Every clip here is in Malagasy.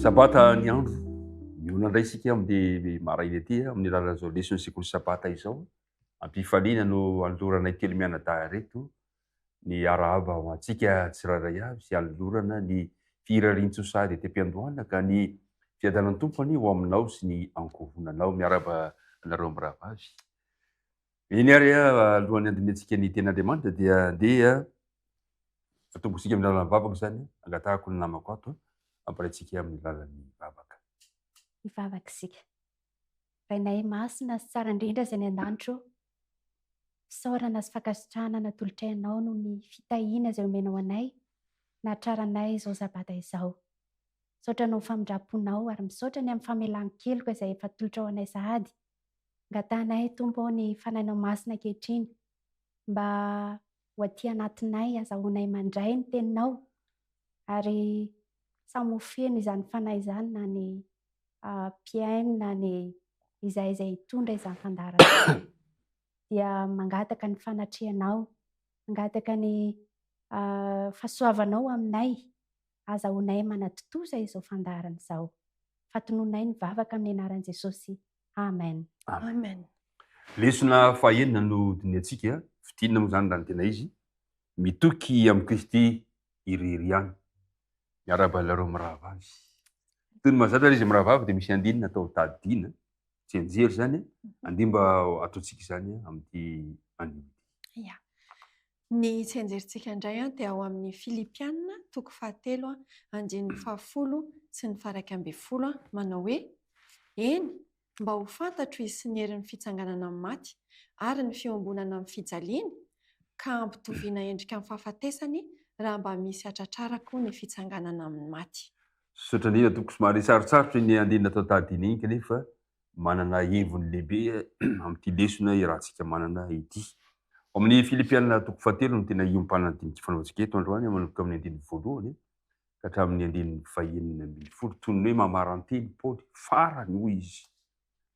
Sabata ny andro miona indray isika amin'ny maraina aty amin'ny alalan'izao lesona sekoly sabata izao. Ampifaliana no andoranay telo mianadahy reto ny arahaba ho antsika tsirairay avy sy alorana ny firarian-tsosady ety am-piandohana ka ny fiadanan'ny tompony ho aminao sy ny ankohonanao. Miaraba anareo miravavy. Eny ary alohan'ny andiniantsika ny ten'Andriamanitra dia andeha atombosika amin'ny lalan'ny vavaka zany, angatahako ny namako ato ampiraintsika amin'ny lalan'ny vavaka. Ivavaka isika. Rainay masina sy tsara indrindra izay ny an-danitro, fisaorana sy fankasitrahana natolotrainao noho ny fitahiana izay omenao anay nahatraranay izao sabata izao. Misaotra no famindram-ponao ary misaotra ny amin'ny famelan-keloka izay efa tolotra ao anay sahady. Angatanay Tompo ny fanahinao masina ankehitriny mba ho aty anatinay azahoanay mandray ny teninao ary samofeno izany fanahy izany na ny mpiaino na ny izay hitondra izany fandarana dia mangataka ny fanatrehanao, mangataka ny fahasoavanao aminay azahoanay manatotoza izao fandarana izao. Fatononay ny vavaka amin'ny anaran'i Jesosy. Amen. Amen. Lesona fahaenina no diniantsika, fidinina moa zany raha ny tena izy, mitoky amin'ny Kristy iriry ihany. Miaraba anareo miravavy. Toy ny mahazatra izy miravavy dia misy andinina atao tadidiana, tsy anjery zany, andimba ataontsika izany amin'ity andinina. Ya. Ny tsy anjerintsika indray dia ao amin'ny Filipianina toko 7 andininy 10 sy ny faraika ambin'ny 10 manao hoe eny mba ho fantatro izy sy ny herin'ny fitsanganana amin'ny maty ary ny fiombonana amin'ny fijaliana ka ampitoviana endrika amin'ny fahafatesany raha mba misy atratrarako ny fitsanganana amin'ny maty. Sotra indrindra toko somary sarotsarotra ny andinina atao tadidiana iny kanefa manana heviny lehibe amin'ity lesona rahantsika manana ity. Amin'ny Filipianina toko 7 no tena iompana ny fanaovantsika eto androany manomboka amin'ny andininy 1 ka hatramin'ny andininy 9 toy ny hoe mamaranteny Paoly farany hoy izy.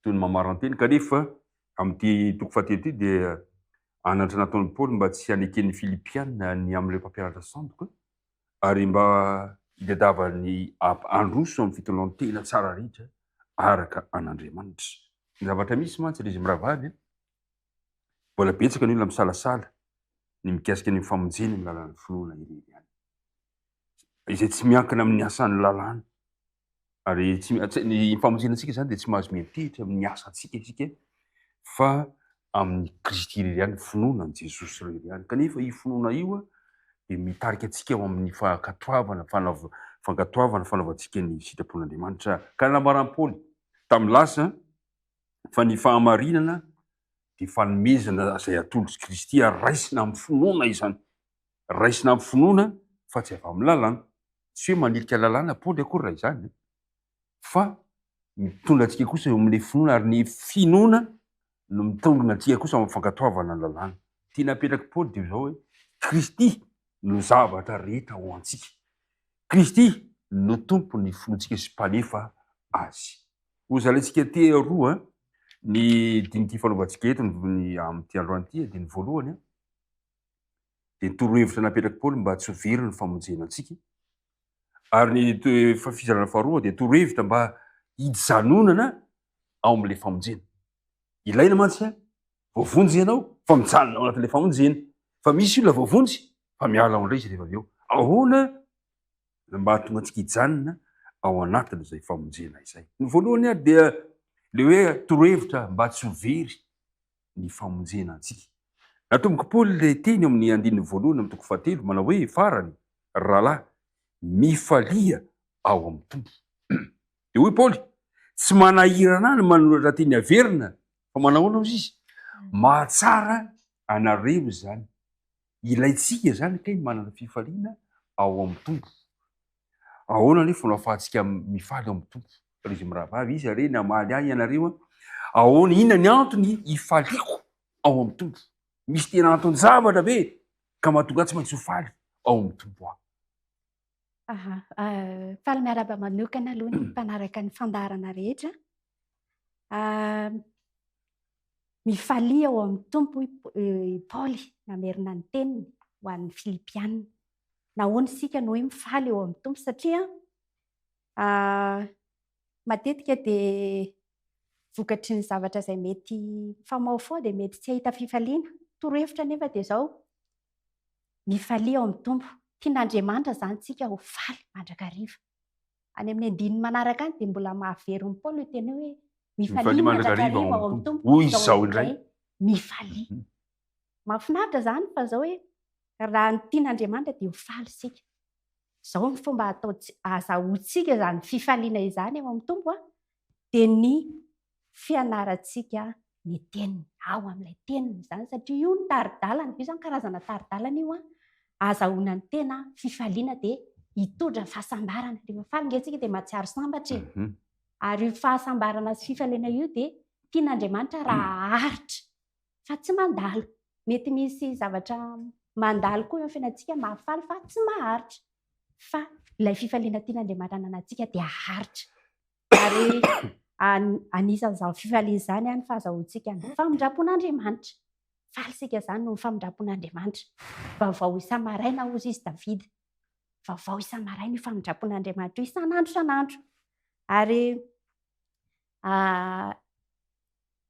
Toy ny mamaranteny kanefa amin'ity toko 7 ity dia anatra nataon'ny Paoly mba tsy haneken'ny Filipianina ny amin'ilay mpampianatra sandoka ary mba hitadiavany androso amin'ny fitondran'ny tena tsara rehetra araka an'Andriamanitra. Ny zavatra misy mantsy izy miravavy mbola betsaka ny olona misalasala ny mikasika ny famonjena amin'ny lalan'ny finoana irery ihany. Izay tsy miankina amin'ny asan'ny lalàna ary ny famonjenantsika zany dia tsy mahazo miantehitra amin'ny asantsika isika fa amin'ny Kristy irery ihany, finoana an' Jesosy irery ihany. Kanefa io finoana io dia mitarika antsika ao amin'ny fankatoavana fanaovantsika ny sitrapon'Andriamanitra. Ka nambaran'i Paoly tamin'ny lasa fa ny fahamarinana dia fanomezana izay atolotry Kristy ary raisina amin'ny finoana izany. Raisina amin'ny finoana fa tsy avy amin'ny lalàna. Tsy hoe manilika lalàna Paoly akory raha izany, fa mitondra antsika kosa eo amin'ilay finoana ary ny finoana no mitondra antsika kosa amin'ny fankatoavana ny lalàna. Ity napetraka Paoly dia izao hoe Kristy no zavatra rehetra ho antsika. Kristy no tompo ny finoantsika sy mpanefa azy. Ho zalaintsika roa ny dinity fanaovantsika eto amin'ity androany ity, dia ny voalohany dia ny torohevitra napetraka Paoly mba tsy ho very ny famonjena antsika. Ary ny fizarana faharoa dia torohevitra mba hijanonana ao amin'ilay famonjena. Ilaina mantsy voavonjy ianao fa mijanona ao anatin'ilay famonjena. Fa misy olona voavonjy fa miala ao indray izy rehefa avy eo. Ahoana mba hahatonga antsika hijanona ao anatin'izay famonjena izay? Ny voalohany dia le hoe torohevitra mba tsy ho very ny famonjena antsika. Natomboka Paoly ilay teny amin'ny andininy 1 amin'ny toko 7 manao hoe farany rahalahy mifalia ao amin'ny tompo. Dia hoy Paoly tsy manahirana ny manoratra teny averina fa manahoana hozy izy? Mahatsara anareo zany. Ilaitsika zany kay manana fifaliana ao amin'ny tompo. Ahoana ny fomba ahafahantsika mifaly ao amin'ny tompo? Izy miravavy izy are namaly ahy ianareo ahoana, inona ny antony hifaliako ao amin'ny tompo? Misy tena antony zavatra be ka mahatonga tsy maintsy ho faly ao amin'ny tompo aho. Faly miaraba manokana aloha ny mpanaraka ny fandarana rehetra. Mifalia ao amin'ny tompo Paoly namerina ny teniny ho an'ny Filipianina. Nahoana isika no hoe mifaly eo amin'ny tompo satria Matetika dia vokatry ny zavatra izay mety famaofao dia mety tsy ahita fifaliana. Torohevitra nefa dia izao, mifalia ao amin'ny tombo. Tian'Andriamanitra izany tsika ho faly mandrakariva. Any amin'ny andininy manaraka any dia mbola mahavery ny Paoly io teny hoe mifalia mandrakariva ao amin'ny tombo. Hoy izao indray mifalia. Mahafinaritra izany fa izao hoe raha ny tian'Andriamanitra dia ho faly sika. Izao ny fomba azahoantsika izany fifaliana izany ao amin'ny tombo dia ny fianarantsika ny teniny, ao amin'ilay teniny izany, satria io ny taridalana, io izany karazana taridalana io azahoana ny tena fifaliana dia hitondra fahasambarana. Rehefa faly antsika dia mahatsiaro sambatra. Ary io fahasambarana sy fifaliana io dia tian'Andriamanitra raha aritra fa tsy mandalo. Mety misy zavatra mandalo koa eo amin'ny fiainantsika mahafaly fa tsy maharitra. Fa ilay fifaliana tian'Andriamanitra anantsika dia haritra. Ary anisan'izany fifaliana izany ny fahazahoantsika ny famindrapon'Andriamanitra. Faly sika izany no famindrapon'Andriamanitra. Vaovao isa-maraina hozy izy Davida. Vaovao isa-maraina io famindrapon'Andriamanitra io isan'andro isan'andro. Ary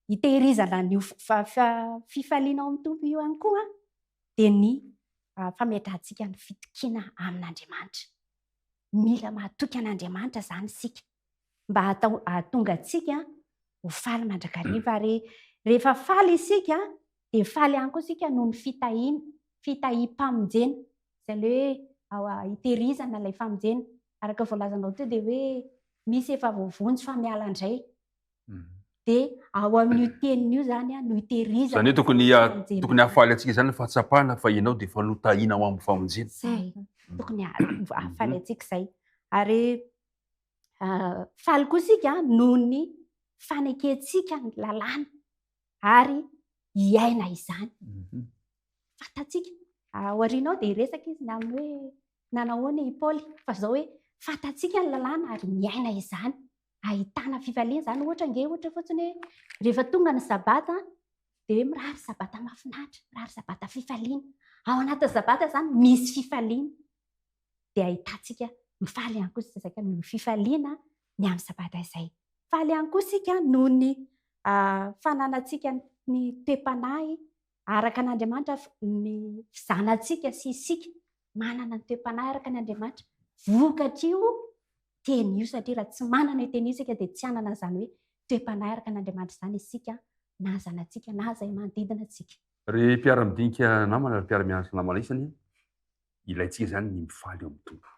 hitehirizana ny fifaliana ao amin'ny tombo io ihany koa dia ny fametrahantsika ny fitokiana amin'Andriamanitra. Mila mahatoky an'Andriamanitra izany isika mba hahatonga antsika ho faly mandrakariva. Ary rehefa faly isika dia faly ihany koa isika noho ny fitahiam-pamonjena. Izay hoe hitehirizana ilay famonjena. Araka voalazanao teo dia hoe misy efa voavonjy fa miala indray. Dia ao amin'io teniny io izany no hitehirizana. Izany hoe tokony hafaly antsika izany fa tsapana fa ianao dia efa notahiana ao amin'ny famonjena. Izay, tokony hafaly antsika izay. Ary faly koa isika noho ny fanekentsika ny lalàna ary hiaina izany. Fantatsika. Aoriana ao dia hiresaka izy amin'ny hoe nanahoana i Paoly. Fa izao hoe fantatsika ny lalàna ary miaina izany. Ahitana fifaliana izany. Ohatra fotsiny hoe rehefa tonga ny sabata dia mirary sabata mahafinaritra, mirary sabata fifaliana. Ao anatin'ny sabata izany misy fifaliana. Dia ahitantsika mifaly ihany koa isika noho ny fifaliana ny amin'ny sabata izay. Faly ihany koa isika noho ny fananantsika ny toe-panahy araka an'Andriamanitra. Ny zanantsika sy isika manana ny toe-panahy araka an'Andriamanitra. Vokatry io teny io, satria raha tsy manana io teny io isika dia tsy hanana izany hoe toe-panahy araka an'Andriamanitra izany isika na zanantsika na izay manodidina antsika. Ry mpiara-midinika namana, mpiara-mianatra namana isany, ilaintsika izany ny mifaly ao amin'ny tombo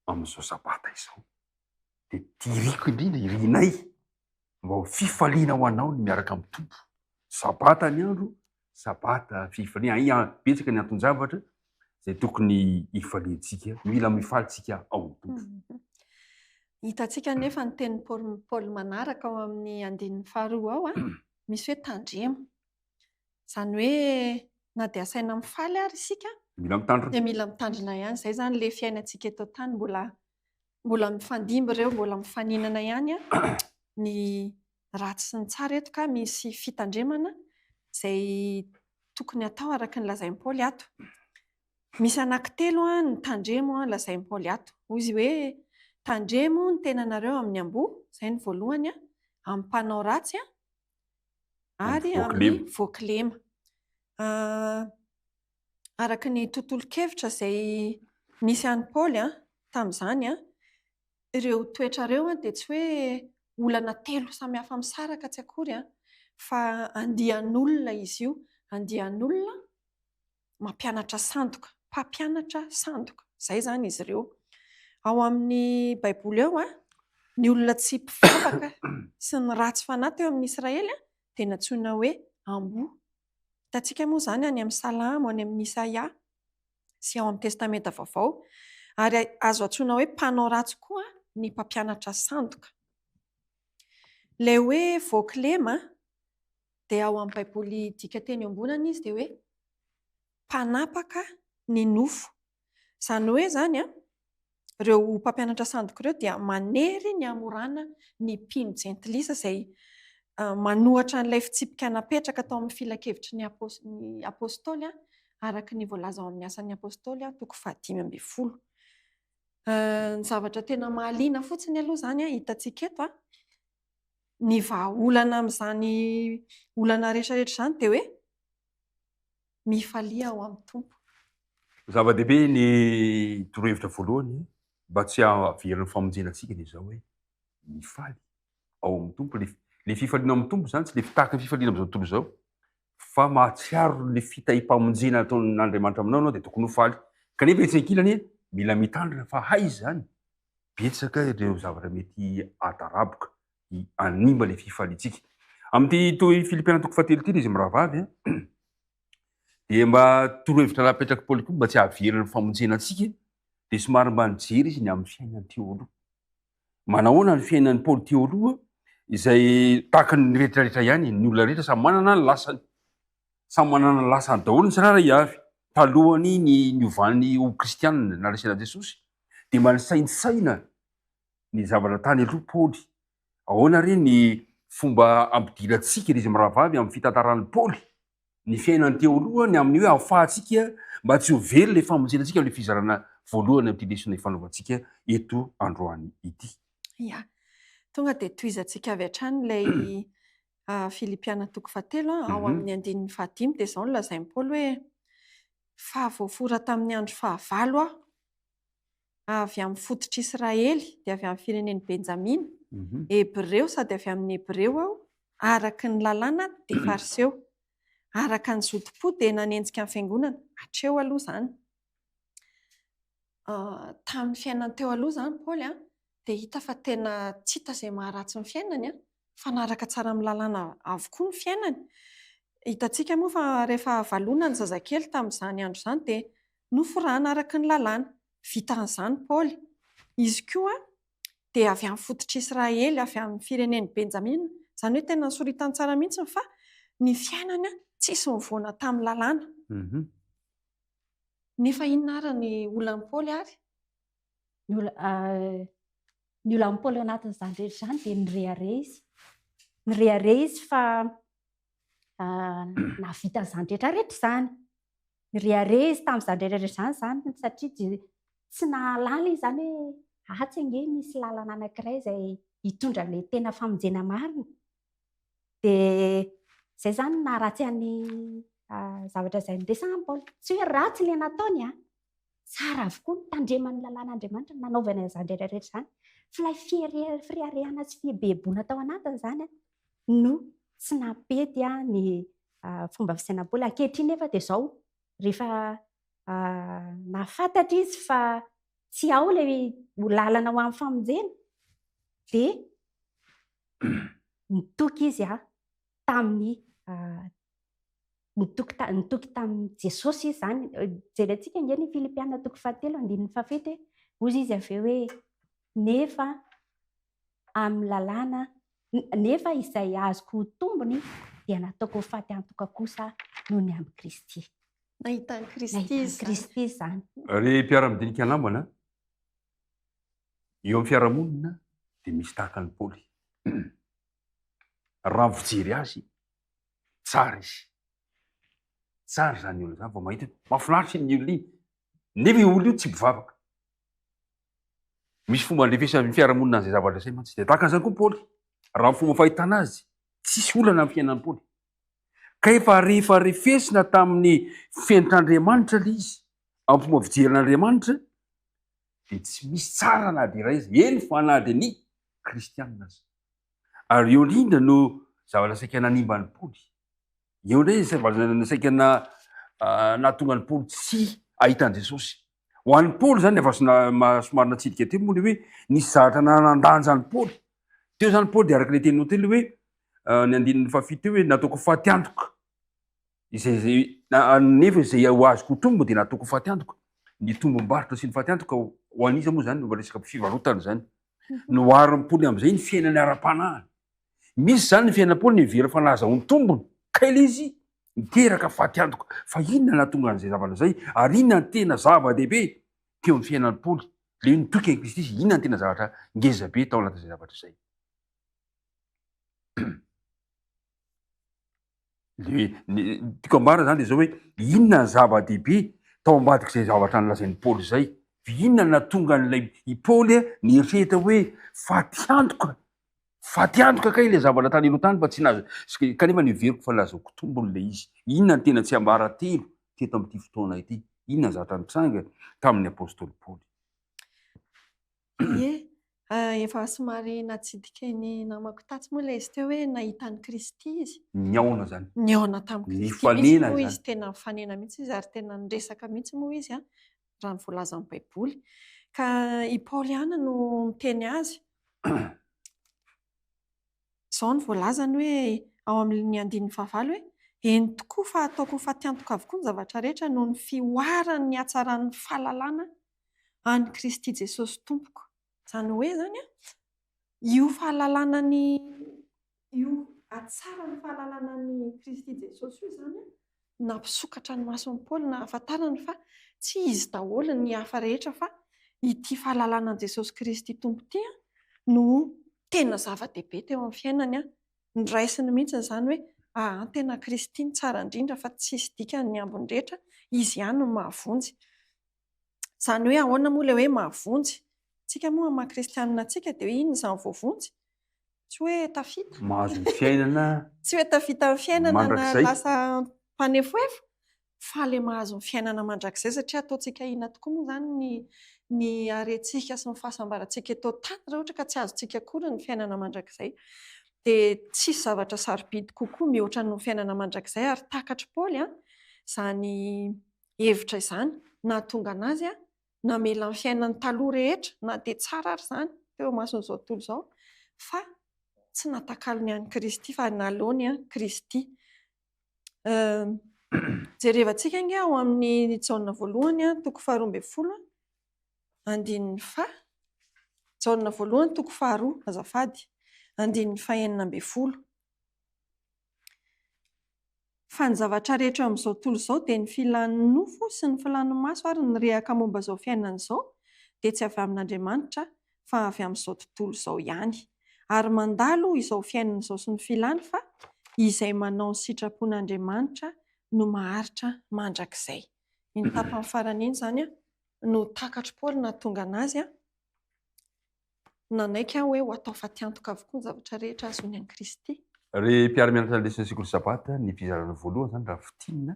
amin'izao sabata izao. Dia tiriko indrindra irinay mba ho fifaliana ho anao ny miaraka amin'ny tombo. Sabata ny andro, sabata fifaliana. Betsaka ny anton-javatra izay tokony hifaliantsika, mila mifalitsika ao amin'ny tombo. Hitantsika nefa ny teny Paoly manaraka ao amin'ny andinin'ny faharoa ao misy hoe tandremo. Izany hoe na dia asaina mifaly ary isika mila mitandrina. Dia mila mitandrina ihany. Izay izany ilay fiainantsika eto tany, mbola mifandimby ireo, mbola mifaninana ihany ny ratsy sy ny tsara eto, ka misy fitandremana izay tokony atao araka ny lazain'i Paoly ato. Misy anankitelo ny tandremo lazain'i Paoly ato. Hoy izy hoe tandremo ny tenanareo amin'ny amboa, izay ny voalohany, amin'ny mpanao ratsy ary amin'ny voakilema. Araka ny tontolo-kevitra izay nisy an'i Paoly tamin'izany, ireo toetrareo dia tsy hoe olana telo samihafa misaraka tsy akory, fa andian'olona izy io. Andian'olona mampianatra sandoka, mpampianatra sandoka. Izay izany izy ireo. Ao amin'ny Baiboly eo ny olona tsy mpivavaka sy ny ratsy fanahy teo amin'ny Israely dia natsoina hoe amboa. Hitantsika moa izany any amin'ny Salamo, any amin'ny Isaia sy ao amin'ny Testamenta vaovao. Ary azo antsoina hoe mpanao ratsy koa ny mpampianatra sandoka. Ilay hoe voakilema dia ao amin'ny Baiboly dika teny ambonany izy dia hoe mpanapaka ny nofo. Izany hoe izany ireo mpampianatra sandoka ireo dia manery ny amorana ny mpino jentilisa izay manohatra n'ilay fitsipika napetraka tao amin'ny filan-kevitry ny apôstôly araka ny voalaza ao amin'ny asan'ny apôstôly toko 5:12. Ny zavatra tena mahaliana fotsiny aloha zany a hitantsika eto a, ny vahaolana amin'izany olana rehetrarehetra izany dia hoe mifalia ao amin'ny tompo. Zava-dehibe ny torohevitra voalohany mba tsy hahaverina famonjena antsika dia izao hoe mifaly ao amin'ny tompo. Le fifaliana amin'ny tompo zany tsy le tahaka ny fifaliana amin'izao tontolo izao, fa mahatsiaro le fitahi-pamonjena ataon'Andriamanitra aminao ianao dia tokony ho faly. Kanefa etsy ankilany mila mitandrina fa aiza zany betsaka ireo zavatra mety ataraboka hanimba le fifaliantsika. Amin'ity Filipiana toko fahatelo ity izy mirahavavy dia mba torohevitra napetraky Paoly koa mba tsy hahaverina ny famonjena antsika dia somary mba nijery izy ny amin'ny fiainany teo aloha. Manahoana ny fiainan'ny Paoly teo aloha izay tahaka ny rehetrarehetra ihany, ny olona rehetra samy manana ny lasany, samy manana ny lasany daholo ny tsiraray avy. Talohany ny ovan'ny ho kristianina naresena Jesosy dia mba nisainsaina ny zavatra tany aloha Paoly. Ahoana re ny fomba ampidirantsika izy mirahavavy amin'ny fitantaran'ny Paoly ny fiainany teo aloha ny amin'ny hoe ahafahantsika mba tsy ho very le famonjenantsika amin'ny fizarana voalohany amin'ity lesona ifanaovantsika eto androany ity. Ya, tonga dia tohizantsika avy hatrany ilay Filipiana toko fahatelo ao amin'ny andinin'ny fahadimy dia izao no lazain'i Paoly hoe fa voafora tamin'ny andro fahavalo avy amin'ny fototr'Israely dia avy amin'ny firenen'ny Benjamina, Hebreo sady avy amin'ny Hebreo aho, araka ny lalàna dia fariseo, araka ny zodim-po dia nanenjika ny fiangonana hatreo aloha izany. Tamin'ny fiainany teo aloha izany Paoly dia hita fa tena tsy hita izay maharatsy ny fiainany fa naraka tsara amin'ny lalàna avokoa ny fiainany. Hitantsika moa fa rehefa valona ny zazakely tamin'izany andro izany dia noforana araka ny lalàna. Vitan'izany Paoly. Izy koa dia avy amin'ny fototr'Israely, avy amin'ny firenen'ny Benjamina, izany hoe tena nisoritany tsara mihitsy fa ny fiainany tsisy mivoana tamin'ny lalàna. Nefa inona ary ny olan'ny Paoly ary? Ny olan'ny Paoly anatin'izany rehetra izany dia nirehare izy. Nirehare izy fa navita izany rehetrarehetra izany. Nirehare izy tamin'izany rehetrarehetra izany satria tsy nahalala izy izany hoe tsy ange misy lalana anankiray izay hitondra ilay tena famonjena marina. Dia izay izany naharatsy an'ny zavatra izay niresahany Paoly. Tsy hoe ratsy ilay nataony tsara avokoa ny tandreman'ny lalàn'Andriamanitra nanaovana izany rehetrarehetra izany. Fa ilay fireharehana sy fihebeheboana tao anatiny izany no tsy napety ny fomba fisainan'ny Paoly. Ankehitriny nefa dia izao rehefa nafantatra izy fa tsy ao ilay lalana ho amin'ny famonjena dia nitoky izy tamin'ny nitoky tamin'ny Jesosy izy izany. Jerentsika nge ny Filipiana toko fahatelo andinin'ny fafito hozy izy avy eo hoe nefa amin'ny lalàna nefa izay azoko ho tombony dia nataoko ho faty antoka kosa noho ny amin'ny Kristy. Nahitany Kristy izany. Re mpiara-midinika namana eo amin'ny fiarahamonina dia misy tahaka ny Paoly. Raha mijery azy tsara izy. Tsara izany olona izany vao mahita mahafinaritra ny olona iny. Nefa io olona io tsy mivavaka. Misy fomba andrefesan'ny fiarahamonina an'izay zavatra izay mantsy. Dia tahaka an'izany koa Paoly. Raha ny fomba fahitana azy tsisy olana amin'ny fiainan'ny Paoly. Ka efa rehefa refesina tamin'ny fiainan'Andriamanitra ilay izy, amin'ny fomba fijerin'Andriamanitra dia tsy misy tsara na dia iray izy. Eny fa na dia ny kristianina azy. Ary eo indrindra no zavatra saika nanimba ny Paoly. Eo indray zavatra saika nahatonga ny Paoly tsy ahitany Jesosy. Ho an'ny Paoly izany efa somary natsidika teo moa hoe nisy zavatra nanandanja ny Paoly. Teo izany Paoly dia araka ilay teninao teo hoe ny andinin'ny fafito hoe nataoko faty antoka. Nefa izay ho azoko tombo dia nataoko faty antoka. Ny tombom-barotra sy ny faty antoka ho an'iza moa izany no resaka fivarotana izany. Noharin'ny Paoly amin'izay ny fiainany ara-panahy. Misy izany ny fiainan'ny Paoly niheverina fa nahazoany tombony. Ka ilay izy niteraka faty antoka. Fa inona nahatonga an'izay zavatra izay? Ary inona ny tena zava-dehibe teo amin'ny fiainan'ny Paoly? Ilay nitoky an'i Kristy izy, inona ny tena zavatra ngeza be tao anatin'izay zavatra izay? Tiako ambara izany dia izao hoe inona ny zava-dehibe tao ambadik'izay zavatra nolazain'ny Paoly izay? inona tonga n'ilay Paoly nietrehitra hoe faty antoka kay le zavatra tany aloha tany fa tsy nazo kanefa niveriko fa lazako tombony le izy. Inona ny tena tsy ambaratelo teto amin'ity fotoana ity? Inona zavatra nitranga tamin'ny apôstôly Paoly? Efa somary natsidika ny namako tatsy moa ilay izy teo hoe nahita ny Kristy izy. Niaona zany. Niaona tamin'ny Kristy. Nifanena moa zany. izy tena mifanena mihitsy izy ary tena niresaka mihitsy moa izy raha ny voalaza amin'ny Baiboly. Ka i Pauliana no miteny azy. Izao ny voalazany hoe ao amin'ny 9:20 hoe eny tokoa fa ataoko fatiantoka avokoa ny zavatra rehetra noho ny fioaran'ny hatsaran'ny fahalalana any Kristy Jesosy Tompoko. Izany hoe zany io fahalalana io hatsarany fahalalana Kristy Jesosy io zany nampisokatra ny mason'ny Paoly na ahafantarany fa tsy izy daholo ny hafa rehetra fa ity fahalalanan'i Jesosy Kristy Tompo ity no tena zava-dehibe teo amin'ny fiainany. Niraisiny mihitsy zany hoe tena Kristy ny tsara indrindra fa tsisy dikany ny ambiny rehetra, izy ihany no mahavonjy. Izany hoe ahoana moa ilay hoe mahavonjy? Tsika moa maha-kristianina tsika dia inona izany voavonjy? Tsy hoe tafita. Mahazo ny fiainana. Tsy hoe tafita amin'ny fiainana na mandrakizay. lasa mpanefoefo, fa ilay mahazo ny fiainana mandrakizay satria ataontsika ina tokoa moa zany ny arentsika sy ny fahasambarantsika eto tany raha ohatra ka tsy azontsika akory ny fiainana mandrakizay. Dia tsisy zavatra sarobidy kokoa mihoatra ny fiainana mandrakizay ary takatry Paoly izany hevitra izany nahatonga anazy namela ny fiainany taloha rehetra na dia tsara ary izany teo mason'izao tontolo izao fa tsy natakalony any Kristy fa nalaony Kristy. Jerevantsika ange ao amin'ny Jaona voalohany toko 12 andininy fa Jaona voalohany toko 2 azafady andininy 9:40. Fa ny zavatra rehetra amin'izao tontolo izao dia ny filan'ny nofo sy ny filan'ny maso ary ny rehaka momba izao fiainana izao dia tsy avy amin'Andriamanitra fa avy amin'izao tontolo izao ihany. Ary mandalo izao fiainana izao sy ny filany fa izay manao ny sitrapon'Andriamanitra no maharitra mandrakizay. Iny tapany farany iny zany no takatry Paoly nahatonga anazy nanaiky hoe ho atao fatiantoka avokoa ny zavatra rehetra azony an'i Kristy. Re mpiara-mianatra lesona sekoly sabata ny fizarana voalohany zany raha fitinina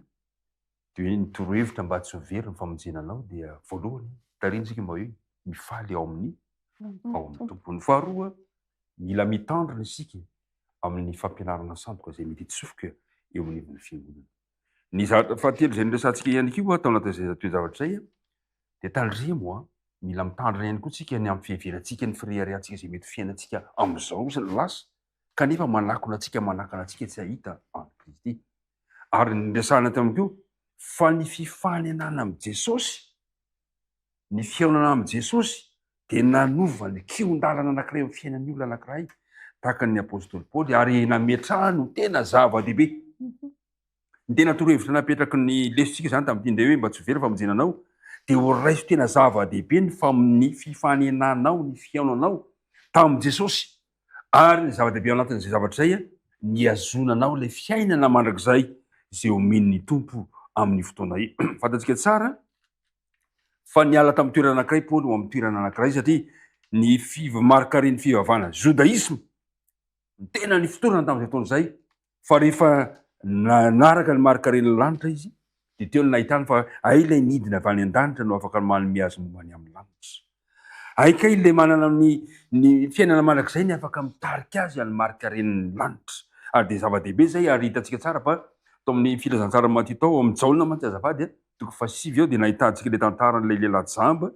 dia hoe nitorohevitra mba tsy ho very ny famonjena anao dia voalohany tarintsika mba hoe mifaly ao amin'ny tompony. Faharoa mila mitandrina isika amin'ny fampianarana sandoka izay mety hitsofoka eo amin'ny ivon'ny fiangonana. Ny zavatra fahatelo izay niresantsika ihany koa tao anatin'izay toezavatra izay dia taliremo mila mitandrina ihany koa tsika ny amin'ny fiheverantsika ny fireharehantsika izay mety fiainantsika amin'izao sy ny lasa kanefa manakona antsika tsy ahita any Kristy. Ary niresahana taminy koa fa ny fifanenana amin'ny Jesosy, ny fihaonana amin'ny Jesosy dia nanova ny kion-dalana anankiray amin'ny fiainan'ny olona anankiray tahaka ny apôstôly Paoly ary nametrahany tena zava-dehibe. Ny tena torohevitra napetraky ny lesontsika zany tamin'ity indray hoe mba tsy ho very famonjena anao dia ho raiso tena zava-dehibe ny fifanenanao, ny fihaonanao tamin'i Jesosy. Ary ny zava-dehibe ao anatin'izay zavatra izay ny azonanao ilay fiainana mandrakizay izay omen'ny Tompo amin'ny fotoana fantatsika tsara fa niala tamin'ny toerana anankiray Paoly ho amin'ny toerana anankiray satria ny marikaren'ny fivavahana Jodaisme ny tena ny fotorana tamin'izay fotoana izay fa rehefa nanaraka ny marikaren'ny lanitra izy dia teo ny nahitany fa ilay nidina avy any an-danitra no afaka manome azy mombany amin'ny lanitra. Aika ilay manana ny fiainana mandrakizay ny afaka mitarika azy any marikaren'ny lanitra. Ary dia zava-dehibe izay ary hitantsika tsara fa tao amin'ny filazantsara Maty tao amin'ny Jaona mantsy azafady toko 5 ao dia nahitantsika ilay tantaran'ilay lehilahy jamba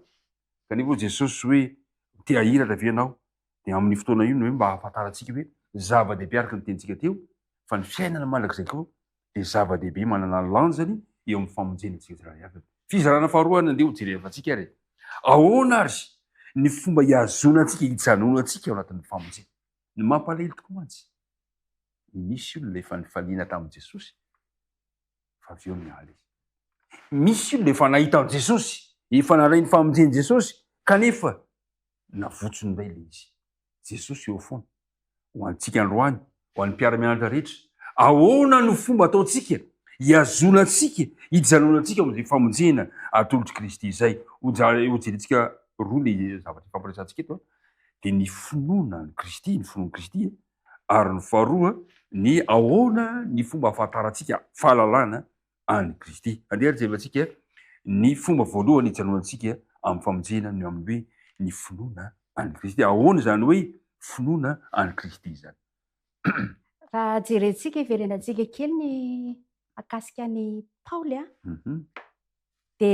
kanefa Jesosy hoe te ahiratra ve ianao dia amin'ny fotoana io hoe mba ahafantarantsika hoe zava-dehibe araka ny tentsika teo fa ny fiainana mandrakizay koa dia zava-dehibe manana lanjany eo amin'ny famonjenantsika tsirairay avy. Fizarana faharoa nandeha ho jerevantsika ary ahoana ary ny fomba hiazonantsika hijanonantsika ao anatin'ny famonjena ny mampalahelo tokoa mantsy misy olona efa nifaliana tamin'i Jesosy fa avy eo miala izy. Misy olona efa nahita an'i Jesosy efa naray ny famonjen'i Jesosy kanefa navotsony indray ilay izy. Jesosy eo foana ho antsika androany ho an'ny mpiara-mianatra rehetra ahoana no fomba ataontsika hiazonantsika hijanonantsika amin'izay famonjena atolotry Kristy zay. Hojerentsika roa le zavatra fampiresantsika eto de ny finoana ny Kristy, ny finoan'ny Kristy ary ny faharoa ny ahoana ny fomba ahafantarantsika fahalalana any Kristy. Andeha jerentsika ny fomba voalohany ijanonantsika amin'ny famonjena ny amin'ny hoe ny finoana any Kristy. Ahoana zany hoe finoana any Kristy zany? Raha jerentsika iverenantsika kely ny akasika ny Paoly de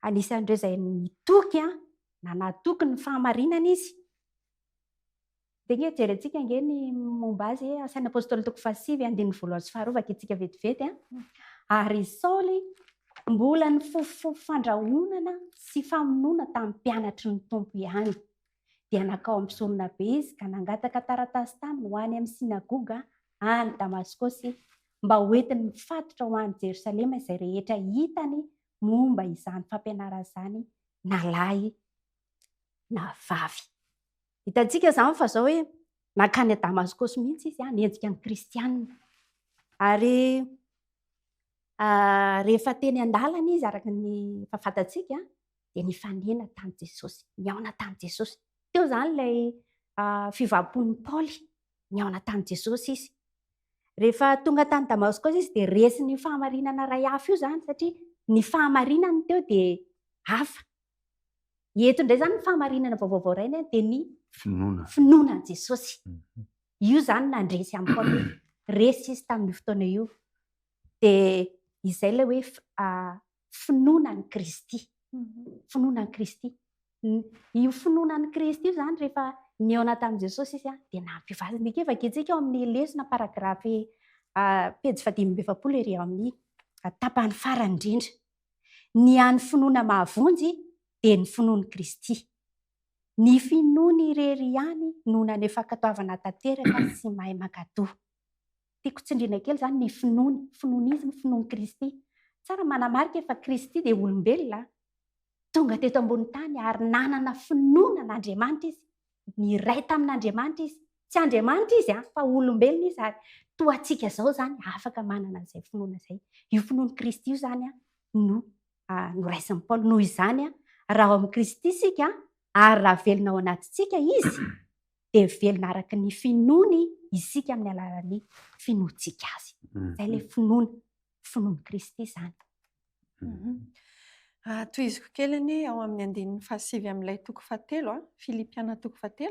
anisan'ireo izay nitoky na natoky ny fahamarinana izy. De nge jerentsika nge ny momba azy asan'ny apôstôly toko 7:1-2 itsika vetivety ary Saoly mbola ny fofo fandrahonana sy famonoana tamin'ny mpianatry ny tompo ihany. Dia nakao amin'ny sorona be izy ka nangataka taratasy taminy ho any amin'ny sinagoga any Damaskosy mba hoentiny mifatotra ho any Jerosalema izay rehetra hitany momba izany fampianarana izany na lahy na vavy. Hitantsika izany fa zao hoe nakany Damaskosy mihitsy izy nienjika ny kristianina. Ary rehefa teny an-dalana izy araka ny fahafantatsika dia nifanena tamin'i Jesosy, niaona tamin'i Jesosy. Teo zany ilay fivapon'ny Paoly, niaona tamin'i Jesosy izy. Rehefa tonga tany Damaskosy izy dia resy ny fahamarinana ray hafa io zany satria ny fahamarinana teo dia hafa. Eto indray zany ny fahamarinana vaovao rainy dia ny finoana Jesosy. Io zany nandresy amin'ny Paoly, resy izy tamin'ny fotoana io. Dia izay ilay hoe finoanan'ny Kristy. Finoanan'ny Kristy. Io finoanan'ny Kristy io zany rehefa niaona tamin'i Jesosy izy dia nampivaziny. Dia efa vakintsika ao amin'ny lesona paragrafy pejy 520 ery amin'ny tapany farany indrindra. Ny an'ny finoana mahavonjy dia ny finoan'ny Kristy. Ny finoany irery ihany no nanefa katoavana tanteraka sy mahay mankatoa. Tiako tsindriana kely zany ny finoanizmy, finoan'ny Kristy. Tsara manamarika fa Kristy dia olombelona tonga teto ambony tany ary nanana finoanan'Andriamanitra izy. Niray tamin'Andriamanitra izy. Tsy Andriamanitra izy fa olombelona izy ary toa antsika izao zany afaka manana an'izay finoana izay. Io finoan'ny Kristy io zany no raisin'ny Paoly. Noho izany raha ao amin'ny Kristy isika ary raha velona ao anatintsika izy dia velona araka ny finoany isika amin'ny alalan'ny finoantsika azy. Izay ilay finoan'ny Kristy zany. Tohiziko keliny ao amin'ny 5 amin'ilay toko 7 Filipiana toko 7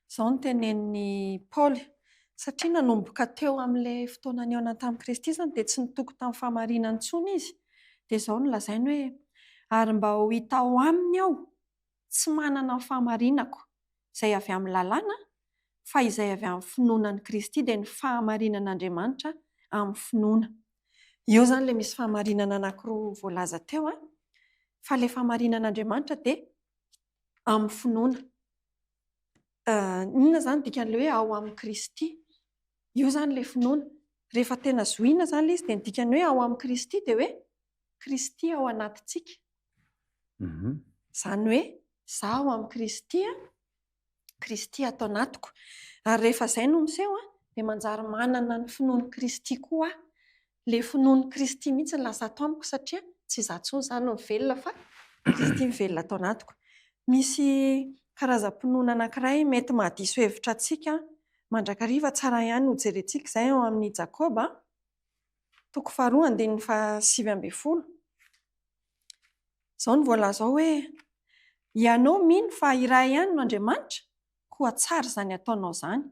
izao no tenenin'ny Paoly satria nanomboka teo amin'ilay fotoana niaona tamin'i Kristy zany dia tsy nitoko tamin'ny fahamarinana intsony izy. Dia izao no lazainy hoe ary mba ho hita ao aminy aho tsy manana ny fahamarinako izay avy amin'ny lalàna fa izay avy amin'ny finoanan'ny Kristy dia ny fahamarinan'Andriamanitra amin'ny finoana. Io zany ilay misy fahamarinana anankiroa voalaza teo fa ilay fahamarinan'Andriamanitra dia amin'ny finoana. Inona zany dikan'ilay hoe ao amin'ny Kristy? Io zany ilay finoana. Rehefa tena zohina zany ilay izy dia dikany hoe ao amin'ny Kristy dia hoe Kristy ao anatintsika. Izany hoe izaho amin'ny Kristy, Kristy atao anatiko. Ary rehefa izay no miseho dia manjary manana ny finoan'ny Kristy koa. Ilay finoan'ny Kristy mihitsy ny lasa ato amiko satria tsy izaho intsony izany no mivelona fa Kristy mivelona atao anatiko. Misy karazam-pinoana anankiray mety mahadiso hevitra antsika mandrakariva tsara ihany ho jerentsika izay ao amin'ny Jakoba toko 2:7-10. Izao no voalaza ao hoe ianao mino fa iray ihany no Andriamanitra, koa tsara izany ataonao izany.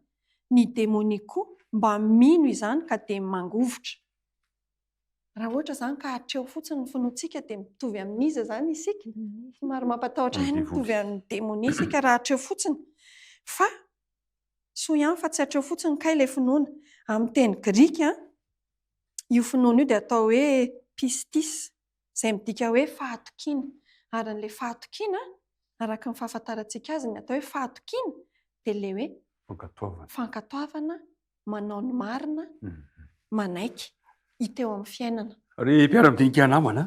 Ny demônia koa mba mino izany ka dia mangovotra. Raha ohatra izany ka hatreo fotsiny ny finoantsika dia mitovy amin'iza izany isika. Somary mampatahotra ihany mitovy amin'ny demônia isika raha hatreo fotsiny. Fa soa ihany fa tsy hatreo fotsiny kay ilay finoana. Amin'ny teny Grika io finoana io dia atao hoe pistis izay midika hoe fahatokiana. Ary n'ilay fahatokiana araka ny fahafantarantsika azy ny atao hoe fahatokiana dia ilay hoe fankatoavana, manao ny marina, manaiky hita eo amin'ny fiainana. Ry mpiara-midinika namana,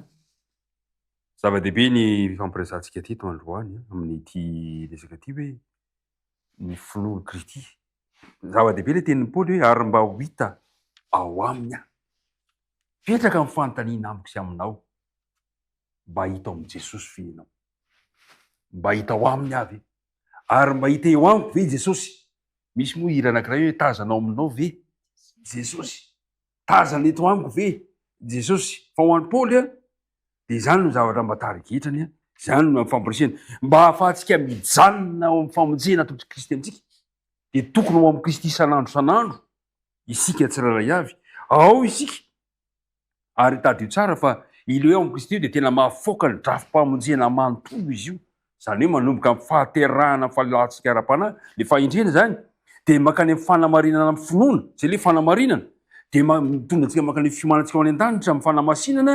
zava-dehibe ny fampiresantsika teto androany amin'ity resaka ity hoe ny finoan'ny Kristy. Zava-dehibe ilay tenin'ny Paoly hoe ary mba ho hita ao aminy aho. Petraka amin'ny fanontaniana amiko sy aminao. mba hita ao amin'i Jesosy ve ianao? Mba hita ao aminy avy ary mba hita eo amiko ve Jesosy? Misy moa hira anankiray hoe tazanao aminao ve Jesosy? Tazana eto amiko ve Jesosy? Fa ho an'i Paoly dia izany no zavatra mba tarigetrany izany no famporisena mba ahafahantsika mijanona ao amin'ny famonjena tompon Kristy amintsika dia tokony ao amin'ny Kristy sanandro isika tsirairay avy ao isika ary tadio tsara fa ileo ao amin'ny Kristy io dia tena mahafoaka ny drafim-pamonjena manontolo izy io, izany hoe manomboka amin'ny fahaterahana fahalalantsika ara-panahy le fahendrena zany dia makany amin'ny fanamarinana amin'ny finoana zay le fanamarinana dia mitondra antsika makany amin'ny fiomanantsika ao any an-danitra amin'ny fanamasinana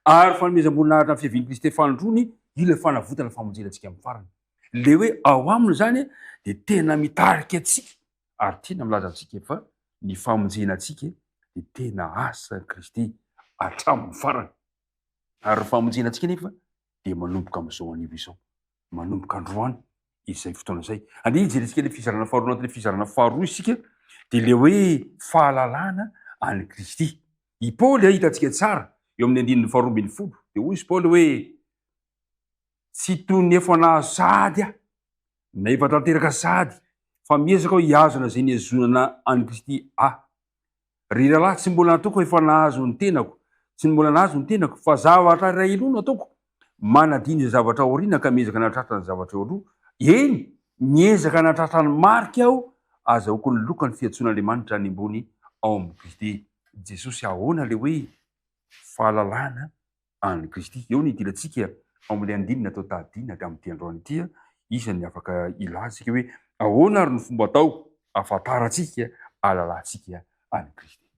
ary fanomezam-boninahitra amin'ny fiavian'i Kristy fanondrony io fanavotana famonjenantsika amin'ny farany le hoe ao aminy zany dia tena mitarika atsika ary tena milaza antsika fa ny famonjenantsika dia tena asa Kristy hatramin'ny farany ary famonjenantsika nefa dia manomboka amin'izao anio izao, manomboka androany izay fotoana izay. Andeha hijerentsika le fizarana faharoa anatin'le fizarana faharoa isika dia le hoe fahalalana any Kristy. I Paoly hitantsika tsara eo amin'ny andininy 12 dia hoy izy Paoly hoe tsy toy ny efa nahazo sahady na efa tanteraka sahady fa miezaka aho hiazona zay niazonana any Kristy ry rahalahy tsy mbola nataoko efa nahazo ny tenako, tsy mbola nahazo ny tenako fa zavatra iray aloha nataoko manadiny izay zavatra aoriana ka miezaka natratra ny zavatra eo aloha. Eny miezaka natratra ny marika aho azahoako ny loka ny fiantsoan'Andriamanitra any ambony ao amin'ny Kristy Jesosy. Ahoana le hoe fahalalana any Kristy? Eo ny idirantsika ao amin'ilay andinina atao tadina ka amin'ity androany ity isany afaka ilazika hoe ahoana ary ny fomba atao ahafantarantsika alalantsika any Kristy.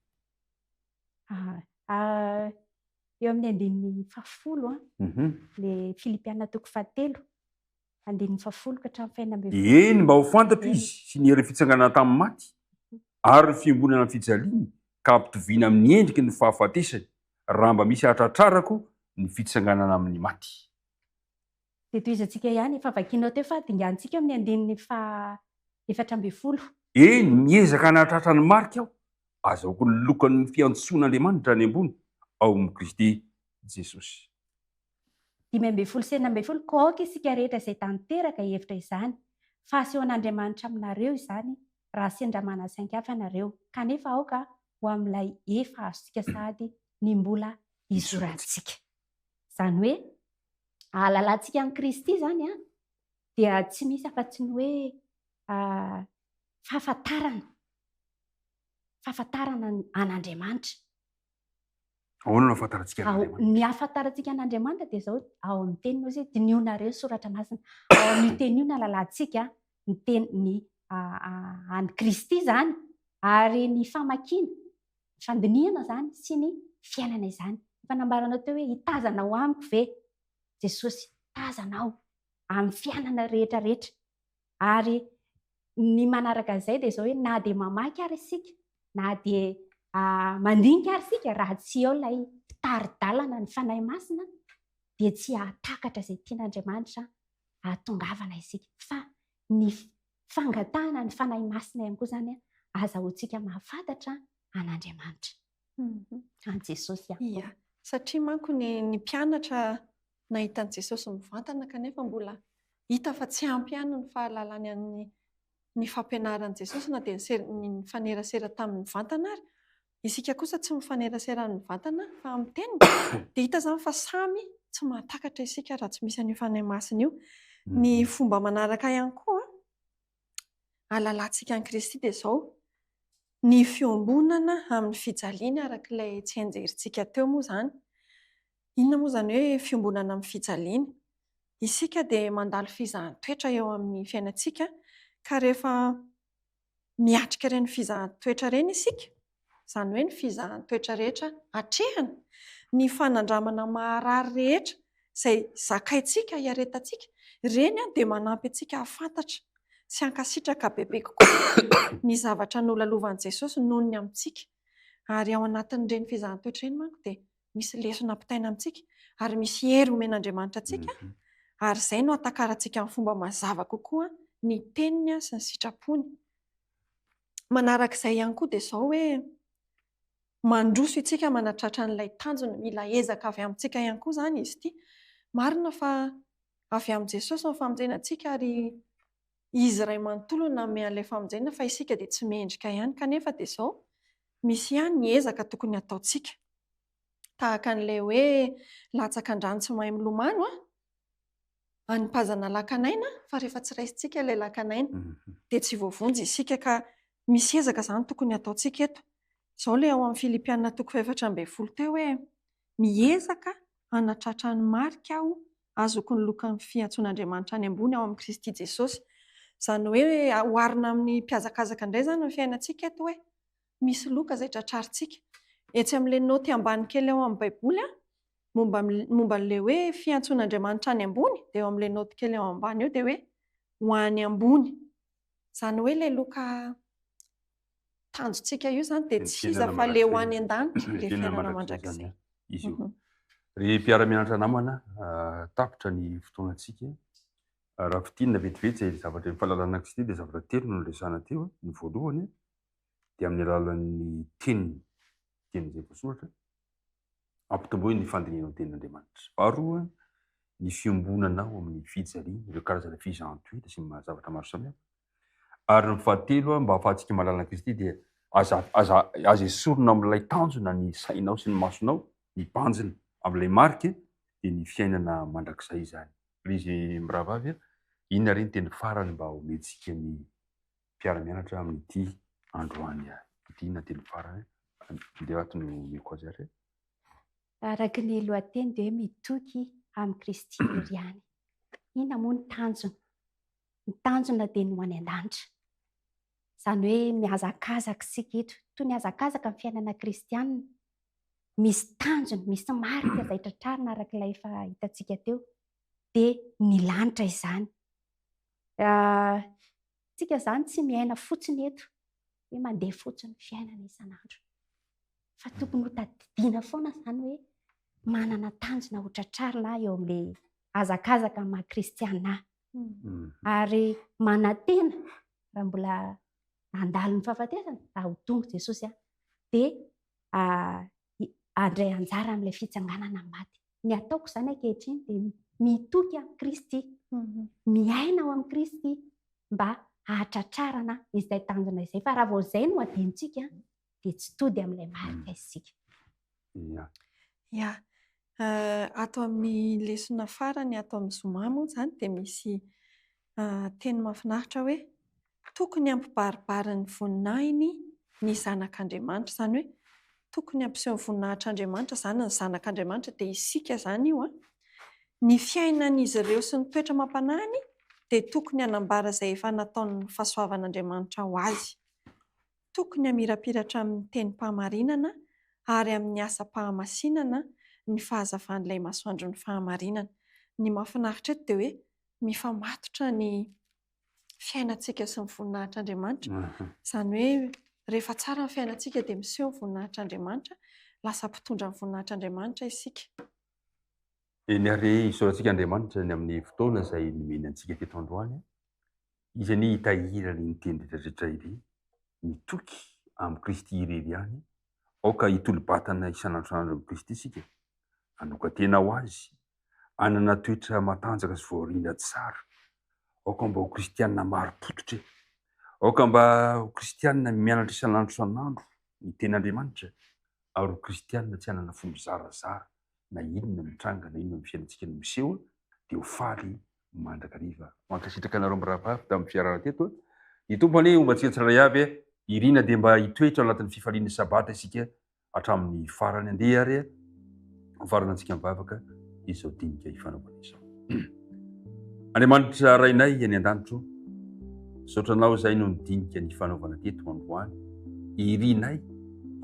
Eo amin'ny andininy 10 le Filipiana 4 andininy 10 ka hatramin'ny 12. Eny mba ho fantatra izy sy ny hery fitsanganana tamin'ny maty ary ny fiambonana amin'ny fijaliany ka ampitoviana amin'ny endriky ny fahafatesany raha mba misy ahatratrarako ny fitsanganana amin'ny maty. Dia toizantsika ihany efa vakianao teo fa dingantsika amin'ny andininy 14. Eny miezaka nahatratra ny marika aho azahoako ny lokan'ny fiantsoan'Andriamanitra any ambony ao amin'ny Kristy Jesosy. 15 ko aoka isika rehetra izay tanteraka hevitra izany fa asehoan'Andriamanitra aminareo izany raha sendramana saingy hafa ianareo kanefa aoka ho amin'ilay efa azontsika sahady ny mbola izorantsika. Izany hoe ahalalantsika amin'ny Kristy zany dia tsy misy afa-tsy ny hoe fahafantarana an'Andriamanitra. Ahoana no ahafantarantsika an'Andriamanitra? Ny ahafantarantsika an'Andriamanitra dia izao ao amin'ny teniny hoe dinionareo soratra masina. Ao amin'ny teny io no ahalalantsika ny teny any Kristy zany ary ny famakiana, fandiniana zany sy ny fiainana izany. Efa nambaranao teo hoe hitazanao amiko ve Jesosy? Tazanao amin'ny fiainana rehetra rehetra. Ary ny manaraka izay dia izao hoe na dia mamaky ary isika na dia mandinika ary isika raha tsy eo ilay mpitari-dalana ny fanahy masina dia tsy hahatakatra izay tian'Andriamanitra hatongavana isika. Fa ny fangatahana ny fanahy masina ihany koa zany azahoantsika mahafantatra an'Andriamanitra. Any Jesosy ia, satria manko ny mpianatra nahita an'i Jesosy mivantana kanefa mbola hita fa tsy ampy ihany ny fahalalany ny fampianaran'i Jesosy na dia ny fanerasera tamin'ny vantana ary. Isika kosa tsy mifanerasera ny vantana fa amin'ny teniny dia hita zany fa samy tsy mahatakatra isika raha tsy misy an'io fanahy masina io. Ny fomba manaraka ihany koa ahalalantsika an'i Kristy dia izao ny fiombonana amin'ny fijaliana araka ilay tsy enjerintsika teo moa zany. Inona moa zany hoe fiombonana amin'ny fijaliana? Isika dia mandalo fizahan-toetra eo amin'ny fiainantsika ka rehefa miatrika ireny fizahan-toetra ireny isika, izany hoe ny fizahan-toetra rehetra hatrehana, ny fanandramana maharary rehetra izay zakaintsika hiaretantsika, ireny dia manampy antsika hafantatra sy hankasitraka bebe kokoa ny zavatra nolalovan'i Jesosy noho ny amintsika. Ary ao anatin'ireny fizahan-toetra ireny manko dia misy lesona ampitaina amintsika ary misy hery omen'Andriamanitra antsika ary izay no hatakarantsika amin'ny fomba mazava kokoa ny teniny sy ny sitrapony. Manarak'izay ihany koa dia izao hoe mandroso isika manatratra an'ilay tanjona, mila ezaka avy amintsika ihany koa zany izy ity marina fa avy amin'i Jesosy ny famonjenantsika ary izy iray manontolo nanome an'ilay famonjena fa isika dia tsy mendrika ihany. Kanefa dia izao misy ihany ny ezaka tokony ataontsika. Tahaka an'ilay hoe latsakan-drano tsy mahay milomano hanipazana lakanaina fa rehefa tsy raisintsika ilay lakanaina dia tsy voavonjy isika ka misy ezaka izany tokony ataontsika eto. Izao ilay ao amin'ny Filipianina 4:12 teo hoe miezaka hanatratra ny marika aho azoko ny lokan'ny fiantsoan'Andriamanitra any ambony ao amin'ny Kristy Jesosy. Izany hoe oharina amin'ny mpiazakazaka indray izany ny fiainantsika eto hoe misy loka izay tratrarintsika. Etsy amin'ilay noty ambany kely ao amin'ny Baiboly momba an'ilay hoe fiantsoan'Andriamanitra any ambony dia eo amin'ilay noty kely ao ambany eo dia hoe ho any ambony. Izany hoe ilay loka tanjontsika io izany dia tsy iza fa ilay ho any an-danitra ilay fiainana mandrakizay. Izy io. Ry mpiara-mianatra namana, tapitra ny fotoanantsika. Raha fitinana vetivety izay zavatra ny fahalalana Kristy dia zavatra telo no resahana teo. Ny voalohany dia amin'ny alalan'ny teniny izay voasoratra ampitomboy ny fandiniana ny tenin'Andriamanitra. Faharoa ny fiombonana ao amin'ny fijaliana, ireo karazana fizahan-toetra sy zavatra maro samihafa. Ary ny fahatelo mba ahafahantsika mahalala Kristy dia aza esorina amin'ilay tanjona ny sainao sy ny masonao, ny banjina amin'ilay marika dia ny fiainana mandrakizay izany. Izy miravavy, inona ry ny teny farany mba omentsika ny mpiara-mianatra amin'ity androany ity na teny farany dia ato no meko azy ary. Araka ny lohateny dia hoe mitoky amin'ny Kristy iry ihany. Inona moa ny tanjona? Ny tanjona dia ny ho any an-danitra. Izany hoe mihazakazaka isika eto. Toy ny hazakazaka amin'ny fiainana kristianina. Misy tanjona, misy marika izay tratrarina araka ilay efa hitantsika teo. Dia ny lanitra izany. Tsika izany tsy miaina fotsiny eto hoe mandeha fotsiny fiainana isan'andro. Fa tokony ho tadidiana foana izany hoe manana tanjona ho tratrarina eo amin'ilay hazakazaka maha-kristianina. Ary manantena raha mbola andalo ny fahafatesana raha ho tonga Jesosy dia handray anjara amin'ilay fitsanganana maty. Ny ataoko izany ankehitriny dia mitoky amin'ny Kristy, miaina ao amin'ny Kristy mba hahatratrarana izay tanjona izay. Fa raha vao izay no adinontsika dia tsy tody amin'ilay marika isika. Ato amin'ny lesona farany ato amin'ny Zoma moa izany dia misy teny mahafinaritra hoe tokony hampibaribary ny voninahiny ny zanak'Andriamanitra. Izany hoe tokony hampiseho ny voninahitr'Andriamanitra izany ny zanak'Andriamanitra dia isika izany io. Ny fiainan'izy ireo sy ny toetra mampanahiny dia tokony hanambara izay efa nataon'ny fahasoavan'Andriamanitra ho azy. Tokony hamirapiratra amin'ny tenim-pahamarinana ary amin'ny asa-pahamasinana ny fahazavan'ilay masoandro ny fahamarinana. Ny mahafinaritra eto dia hoe mifamatotra ny fiainantsika sy ny voninahitr'Andriamanitra. Izany hoe rehefa tsara ny fiainantsika dia miseho ny voninahitr'Andriamanitra, lasa mpitondra ny voninahitr'Andriamanitra isika. Eny ary isorantsika Andriamanitra ny amin'ny fotoana izay nomeny antsika teto androany. Izy ny hitahirany ny teny rehetrarehetra iry, mitoky amin'ny Kristy iry ihany. Aoka hitolo-batana isan'andro amin'ny Kristy isika. Hanokatena ho azy, hanana toetra matanjaka sy voarindra tsara. Aoka mba ho kristianina maro-pototra. Aoka mba ho kristianina mianatra isan'andro ny ten'Andriamanitra. Ary ho kristianina tsy hanana fomba zarazara. Na inona mitranga, na inona fiainantsika no miseho dia ho faly mandrakariva. Mankasitraka anareo mirahapahary tamin'ny fiarahana teto. Ny tompony ombantsika tsirairay avy irina dia mba hitoetra ao anatin'ny fifalian'ny sabata isika hatramin'ny farany andeha ary farana antsika mivavaka izao dinika hifanaovana izao. Andriamanitra rainay any an-danitro, saotranao izay no nidinika ny fanaovana teto androany. Irinay,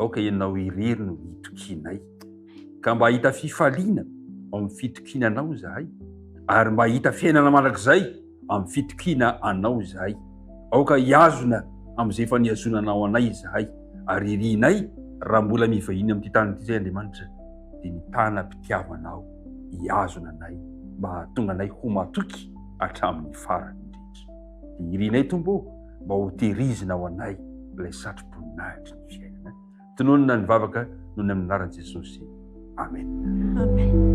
aoka ianao irery no hitokinay. Ka mba hita fifaliana amin'ny fitokiana anao izahay, ary mba hita fiainana mandrakizay amin'ny fitokiana anao izahay. Aoka hiazona amin'izay efa nihazonanao anay izahay, ary irinay raha mbola mivahiny amin'ity tany ity izay Andriamanitra dia ny tanam-pitiavanao hiazona anay mba hahatonga anay ho matoky hatramin'ny farany indrindra. Dia irinay tombo mba ho tehirizina ao anay ilay satro-boninahitra ny fiainana. Tononona ny vavaka noho ny amin'ny anaran'i Jesosy. Amen. Amen.